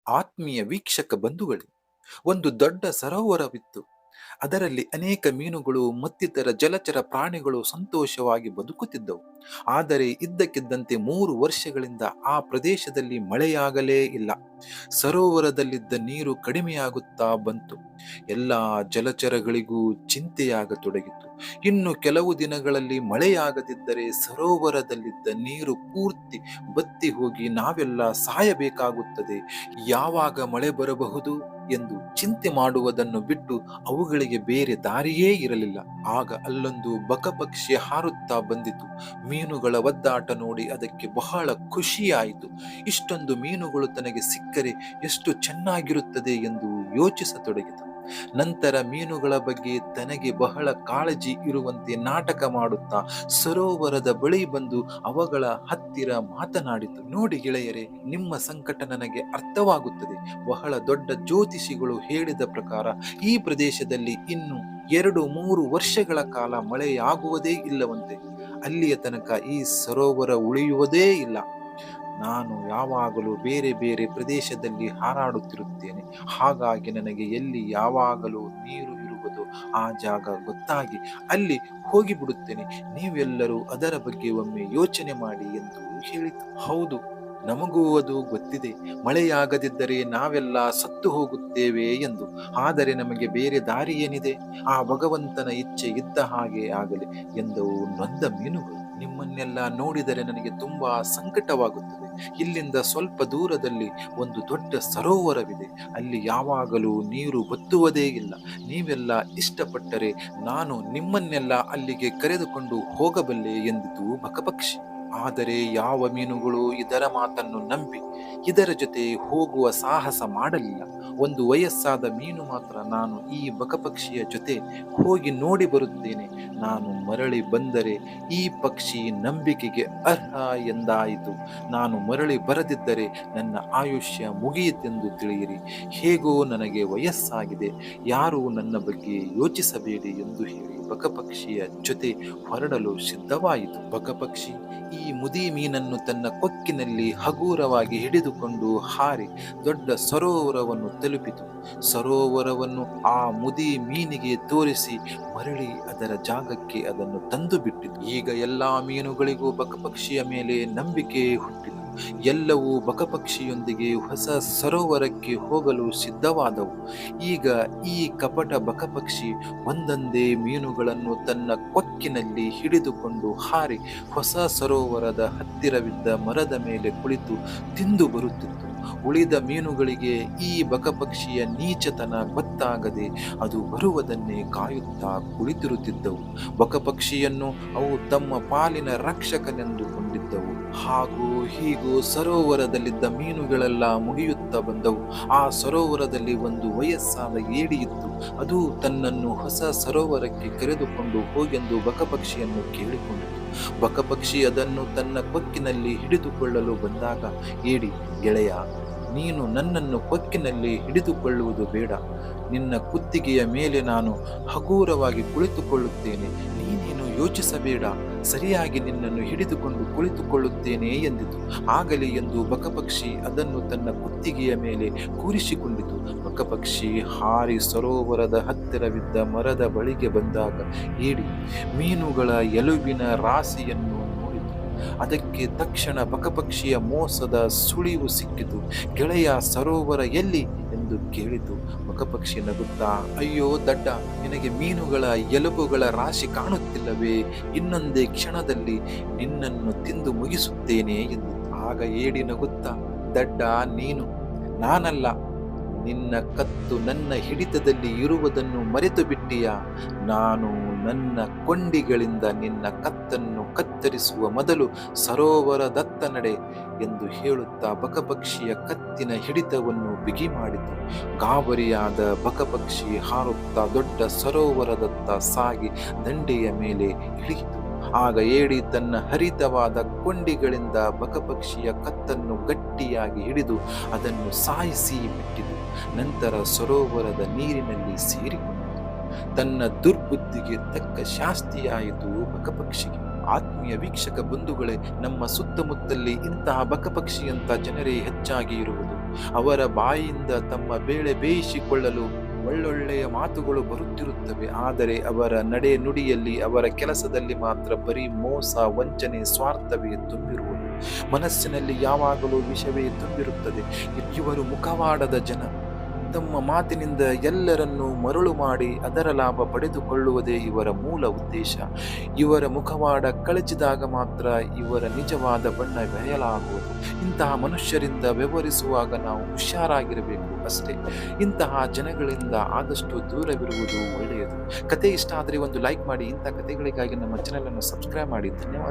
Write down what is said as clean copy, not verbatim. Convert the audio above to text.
ಆತ್ಮೀಯ ವೀಕ್ಷಕ ಬಂಧುಗಳೇ, ಒಂದು ದೊಡ್ಡ ಸರೋವರವಿತ್ತು. ಅದರಲ್ಲಿ ಅನೇಕ ಮೀನುಗಳು ಮತ್ತಿತರ ಜಲಚರ ಪ್ರಾಣಿಗಳು ಸಂತೋಷವಾಗಿ ಬದುಕುತ್ತಿದ್ದವು. ಆದರೆ ಇದ್ದಕ್ಕಿದ್ದಂತೆ 3 ವರ್ಷಗಳಿಂದ ಆ ಪ್ರದೇಶದಲ್ಲಿ ಮಳೆಯಾಗಲೇ ಇಲ್ಲ. ಸರೋವರದಲ್ಲಿದ್ದ ನೀರು ಕಡಿಮೆಯಾಗುತ್ತಾ ಬಂತು. ಎಲ್ಲ ಜಲಚರಗಳಿಗೂ ಚಿಂತೆಯಾಗತೊಡಗಿತು. ಇನ್ನು ಕೆಲವು ದಿನಗಳಲ್ಲಿ ಮಳೆಯಾಗದಿದ್ದರೆ ಸರೋವರದಲ್ಲಿದ್ದ ನೀರು ಪೂರ್ತಿ ಬತ್ತಿ ಹೋಗಿ ನಾವೆಲ್ಲ ಸಾಯಬೇಕಾಗುತ್ತದೆ. ಯಾವಾಗ ಮಳೆ ಬರಬಹುದು ಎಂದು ಚಿಂತೆ ಮಾಡುವುದನ್ನು ಬಿಟ್ಟು ಅವುಗಳಿಗೆ ಬೇರೆ ದಾರಿಯೇ ಇರಲಿಲ್ಲ. ಆಗ ಅಲ್ಲೊಂದು ಬಕಪಕ್ಷಿ ಹಾರುತ್ತಾ ಬಂದಿತು. ಮೀನುಗಳ ಒದ್ದಾಟ ನೋಡಿ ಅದಕ್ಕೆ ಬಹಳ ಖುಷಿಯಾಯಿತು. ಇಷ್ಟೊಂದು ಮೀನುಗಳು ತನಗೆ ಸಿಕ್ಕರೆ ಎಷ್ಟು ಚೆನ್ನಾಗಿರುತ್ತದೆ ಎಂದು ಯೋಚಿಸತೊಡಗಿತು. ನಂತರ ಮೀನುಗಳ ಬಗ್ಗೆ ತನಗೆ ಬಹಳ ಕಾಳಜಿ ಇರುವಂತೆ ನಾಟಕ ಮಾಡುತ್ತಾ ಸರೋವರದ ಬಳಿ ಬಂದು ಅವುಗಳ ಹತ್ತಿರ ಮಾತನಾಡಿತು. ನೋಡಿ ಗೆಳೆಯರೇ, ನಿಮ್ಮ ಸಂಕಟ ನನಗೆ ಅರ್ಥವಾಗುತ್ತದೆ. ಬಹಳ ದೊಡ್ಡ ಜ್ಯೋತಿಷಿಗಳು ಹೇಳಿದ ಪ್ರಕಾರ ಈ ಪ್ರದೇಶದಲ್ಲಿ ಇನ್ನು 2-3 ವರ್ಷಗಳ ಕಾಲ ಮಳೆಯಾಗುವುದೇ ಇಲ್ಲವಂತೆ. ಅಲ್ಲಿಯ ತನಕ ಈ ಸರೋವರ ಉಳಿಯುವುದೇ ಇಲ್ಲ. ನಾನು ಯಾವಾಗಲೂ ಬೇರೆ ಬೇರೆ ಪ್ರದೇಶದಲ್ಲಿ ಹಾರಾಡುತ್ತಿರುತ್ತೇನೆ. ಹಾಗಾಗಿ ನನಗೆ ಎಲ್ಲಿ ಯಾವಾಗಲೂ ನೀರು ಇರುವುದೋ ಆ ಜಾಗ ಗೊತ್ತಾಗಿ ಅಲ್ಲಿ ಹೋಗಿಬಿಡುತ್ತೇನೆ. ನೀವೆಲ್ಲರೂ ಅದರ ಬಗ್ಗೆ ಒಮ್ಮೆ ಯೋಚನೆ ಮಾಡಿ ಎಂದು ಹೇಳಿತು. ಹೌದು, ನಮಗೂ ಅದು ಗೊತ್ತಿದೆ. ಮಳೆಯಾಗದಿದ್ದರೆ ನಾವೆಲ್ಲ ಸತ್ತು ಹೋಗುತ್ತೇವೆ ಎಂದು. ಆದರೆ ನಮಗೆ ಬೇರೆ ದಾರಿ ಏನಿದೆ? ಆ ಭಗವಂತನ ಇಚ್ಛೆ ಇದ್ದ ಹಾಗೆ ಆಗಲಿ ಎಂದವು ನೊಂದ ಮೀನುಗಳು. ನಿಮ್ಮನ್ನೆಲ್ಲ ನೋಡಿದರೆ ನನಗೆ ತುಂಬಾ ಸಂಕಟವಾಗುತ್ತದೆ. ಇಲ್ಲಿಂದ ಸ್ವಲ್ಪ ದೂರದಲ್ಲಿ ಒಂದು ದೊಡ್ಡ ಸರೋವರವಿದೆ. ಅಲ್ಲಿ ಯಾವಾಗಲೂ ನೀರು ಬತ್ತುವುದೇ ಇಲ್ಲ. ನೀವೆಲ್ಲ ಇಷ್ಟಪಟ್ಟರೆ ನಾನು ನಿಮ್ಮನ್ನೆಲ್ಲ ಅಲ್ಲಿಗೆ ಕರೆದುಕೊಂಡು ಹೋಗಬಲ್ಲೆ ಎಂದಿತು ಬಕಪಕ್ಷಿ. ಆದರೆ ಯಾವ ಮೀನುಗಳು ಇದರ ಮಾತನ್ನು ನಂಬಿ ಇದರ ಜೊತೆ ಹೋಗುವ ಸಾಹಸ ಮಾಡಲಿಲ್ಲ. ಒಂದು ವಯಸ್ಸಾದ ಮೀನು ಮಾತ್ರ, ನಾನು ಈ ಬಕಪಕ್ಷಿಯ ಜೊತೆ ಹೋಗಿ ನೋಡಿ ಬರುತ್ತೇನೆ. ನಾನು ಮರಳಿ ಬಂದರೆ ಈ ಪಕ್ಷಿ ನಂಬಿಕೆಗೆ ಅರ್ಹ ಎಂದಾಯಿತು. ನಾನು ಮರಳಿ ಬರದಿದ್ದರೆ ನನ್ನ ಆಯುಷ್ಯ ಮುಗಿಯಿತೆಂದು ತಿಳಿಯಿರಿ. ಹೇಗೋ ನನಗೆ ವಯಸ್ಸಾಗಿದೆ, ಯಾರೂ ನನ್ನ ಬಗ್ಗೆ ಯೋಚಿಸಬೇಡಿ ಎಂದು ಹೇಳಿ ಬಕಪಕ್ಷಿಯ ಜೊತೆ ಹೊರಡಲು ಸಿದ್ಧವಾಯಿತು. ಬಕಪಕ್ಷಿ ಈ ಮುದಿ ಮೀನನ್ನು ತನ್ನ ಕೊಕ್ಕಿನಲ್ಲಿ ಹಗೂರವಾಗಿ ಹಿಡಿದುಕೊಂಡು ಹಾರಿ ದೊಡ್ಡ ಸರೋವರವನ್ನು ತಲುಪಿತು. ಸರೋವರವನ್ನು ಆ ಮುದಿ ಮೀನಿಗೆ ತೋರಿಸಿ ಮರಳಿ ಅದರ ಜಾಗಕ್ಕೆ ಅದನ್ನು ತಂದು ಬಿಟ್ಟಿತು. ಈಗ ಎಲ್ಲಾ ಮೀನುಗಳಿಗೂ ಬಕಪಕ್ಷಿಯ ಮೇಲೆ ನಂಬಿಕೆ ಹುಟ್ಟಿತು. ಎಲ್ಲವೂ ಬಕಪಕ್ಷಿಯೊಂದಿಗೆ ಹೊಸ ಸರೋವರಕ್ಕೆ ಹೋಗಲು ಸಿದ್ಧವಾದವು. ಈಗ ಈ ಕಪಟ ಬಕಪಕ್ಷಿ ಒಂದೊಂದೇ ಮೀನುಗಳನ್ನು ತನ್ನ ಕೊಕ್ಕಿನಲ್ಲಿ ಹಿಡಿದುಕೊಂಡು ಹಾರಿ ಹೊಸ ಸರೋವರದ ಹತ್ತಿರವಿದ್ದ ಮರದ ಮೇಲೆ ಕುಳಿತು ತಿಂದು ಬರುತ್ತಿತ್ತು. ಉಳಿದ ಮೀನುಗಳಿಗೆ ಈ ಬಕಪಕ್ಷಿಯ ನೀಚತನ ಗೊತ್ತಾಗದೆ ಅದು ಬರುವುದನ್ನೇ ಕಾಯುತ್ತಾ ಕುಳಿತಿರುತ್ತಿದ್ದವು. ಬಕಪಕ್ಷಿಯನ್ನು ಅವು ತಮ್ಮ ಪಾಲಿನ ರಕ್ಷಕನೆಂದು ಕೊಂಡಿದ್ದವು. ಹಾಗೂ ಹೀಗೂ ಸರೋವರದಲ್ಲಿದ್ದ ಮೀನುಗಳೆಲ್ಲ ಮುಗಿಯುತ್ತಾ ಬಂದವು. ಆ ಸರೋವರದಲ್ಲಿ ಒಂದು ವಯಸ್ಸಾದ ಏಡಿ ಇತ್ತು. ಅದು ತನ್ನನ್ನು ಹೊಸ ಸರೋವರಕ್ಕೆ ಕರೆದುಕೊಂಡು ಹೋಗೆಂದು ಬಕಪಕ್ಷಿಯನ್ನು ಕೇಳಿಕೊಂಡಿತು. ಬಕಪಕ್ಷಿ ಅದನ್ನು ತನ್ನ ಕೊಕ್ಕಿನಲ್ಲಿ ಹಿಡಿದುಕೊಳ್ಳಲು ಬಂದಾಗ ಏಡಿ, ಗೆಳೆಯ, ನೀನು ನನ್ನನ್ನು ಕೊಕ್ಕಿನಲ್ಲಿ ಹಿಡಿದುಕೊಳ್ಳುವುದು ಬೇಡ. ನಿನ್ನ ಕುತ್ತಿಗೆಯ ಮೇಲೆ ನಾನು ಹಗೂರವಾಗಿ ಕುಳಿತುಕೊಳ್ಳುತ್ತೇನೆ. ನೀನೇನು ಯೋಚಿಸಬೇಡ, ಸರಿಯಾಗಿ ನಿನ್ನನ್ನು ಹಿಡಿದುಕೊಂಡು ಕುಳಿತುಕೊಳ್ಳುತ್ತೇನೆ ಎಂದಿತು. ಆಗಲಿ ಎಂದು ಬಕಪಕ್ಷಿ ಅದನ್ನು ತನ್ನ ಕುತ್ತಿಗೆಯ ಮೇಲೆ ಕೂರಿಸಿಕೊಂಡಿತು. ಬಕಪಕ್ಷಿ ಹಾರಿ ಸರೋವರದ ಹತ್ತಿರವಿದ್ದ ಮರದ ಬಳಿಗೆ ಬಂದಾಗ ಏಡಿ ಮೀನುಗಳ ಎಲುಬಿನ ರಾಶಿಯನ್ನು ನೋಡಿತು. ಅದಕ್ಕೆ ತಕ್ಷಣ ಬಕಪಕ್ಷಿಯ ಮೋಸದ ಸುಳಿವು ಸಿಕ್ಕಿತು. ಗೆಳೆಯ, ಸರೋವರ ಎಲ್ಲಿ ಎಂದು ಕೇಳಿತು. ಬಕಪಕ್ಷಿ ನಗುತ್ತಾ, ಅಯ್ಯೋ ದಡ್ಡ, ನಿನಗೆ ಮೀನುಗಳ ಎಲುಬುಗಳ ರಾಶಿ ಕಾಣುತ್ತಿಲ್ಲವೇ? ಇನ್ನೊಂದೇ ಕ್ಷಣದಲ್ಲಿ ನಿನ್ನನ್ನು ತಿಂದು ಮುಗಿಸುತ್ತೇನೆ ಎಂದು. ಆಗ ಏಡಿ ನಗುತ್ತಾ, ದಡ್ಡ ನೀನು, ನಾನಲ್ಲ. ನಿನ್ನ ಕತ್ತು ನನ್ನ ಹಿಡಿತದಲ್ಲಿ ಇರುವುದನ್ನು ಮರೆತು ಬಿಟ್ಟಿಯಾ? ನಾನು ನನ್ನ ಕೊಂಡಿಗಳಿಂದ ನಿನ್ನ ಕತ್ತನ್ನು ಕತ್ತರಿಸುವ ಮೊದಲು ಸರೋವರದತ್ತ ನಡೆ ಎಂದು ಹೇಳುತ್ತಾ ಬಕಪಕ್ಷಿಯ ಕತ್ತಿನ ಹಿಡಿತವನ್ನು ಬಿಗಿ ಮಾಡಿತು. ಗಾಬರಿಯಾದ ಬಕಪಕ್ಷಿ ಹಾರುತ್ತಾ ದೊಡ್ಡ ಸರೋವರದತ್ತ ಸಾಗಿ ದಂಡೆಯ ಮೇಲೆ ಇಳಿಯಿತು. ಆಗ ಏಡಿ ತನ್ನ ಹರಿತವಾದ ಕೊಂಡಿಗಳಿಂದ ಬಕಪಕ್ಷಿಯ ಕತ್ತನ್ನು ಗಟ್ಟಿಯಾಗಿ ಹಿಡಿದು ಅದನ್ನು ಸಾಯಿಸಿ ಬಿಟ್ಟಿತು. ನಂತರ ಸರೋವರದ ನೀರಿನಲ್ಲಿ ಸೇರಿಕೊಂಡಿತು. ತನ್ನ ದುರ್ಬುದ್ಧಿಗೆ ತಕ್ಕ ಶಾಸ್ತಿಯಾಯಿತು ಬಕಪಕ್ಷಿಗೆ. ಆತ್ಮೀಯ ವೀಕ್ಷಕ ಬಂಧುಗಳೇ, ನಮ್ಮ ಸುತ್ತಮುತ್ತಲೇ ಇಂತಹ ಬಕಪಕ್ಷಿಯಂತ ಜನರೇ ಹೆಚ್ಚಾಗಿ ಇರುವುದು. ಅವರ ಬಾಯಿಯಿಂದ ತಮ್ಮ ಬೇಳೆ ಬೇಯಿಸಿಕೊಳ್ಳಲು ಒಳ್ಳೊಳ್ಳೆಯ ಮಾತುಗಳು ಬರುತ್ತಿರುತ್ತವೆ, ಆದರೆ ಅವರ ನಡೆ ನುಡಿಯಲ್ಲಿ, ಅವರ ಕೆಲಸದಲ್ಲಿ ಮಾತ್ರ ಬರೀ ಮೋಸ, ವಂಚನೆ, ಸ್ವಾರ್ಥವೇ ತುಂಬಿರುವುದು. ಮನಸ್ಸಿನಲ್ಲಿ ಯಾವಾಗಲೂ ವಿಷವೇ ತುಂಬಿರುತ್ತದೆ. ಇವರು ಮುಖವಾಡದ ಜನ. ತಮ್ಮ ಮಾತಿನಿಂದ ಎಲ್ಲರನ್ನೂ ಮರುಳು ಮಾಡಿ ಅದರ ಲಾಭ ಪಡೆದುಕೊಳ್ಳುವುದೇ ಇವರ ಮೂಲ ಉದ್ದೇಶ. ಇವರ ಮುಖವಾಡ ಕಳಚಿದಾಗ ಮಾತ್ರ ಇವರ ನಿಜವಾದ ಬಣ್ಣ ಬಯಲಾಗುವುದು. ಇಂತಹ ಮನುಷ್ಯರಿಂದ ವ್ಯವಹರಿಸುವಾಗ ನಾವು ಹುಷಾರಾಗಿರಬೇಕು ಅಷ್ಟೇ. ಇಂತಹ ಜನಗಳಿಂದ ಆದಷ್ಟು ದೂರವಿರುವುದು ಒಳ್ಳೆಯದು. ಕತೆ ಇಷ್ಟ ಆದರೆ ಒಂದು ಲೈಕ್ ಮಾಡಿ. ಇಂಥ ಕತೆಗಳಿಗಾಗಿ ನಮ್ಮ ಚಾನೆಲ್ ಅನ್ನು ಸಬ್ಸ್ಕ್ರೈಬ್ ಮಾಡಿ. ಧನ್ಯವಾದ.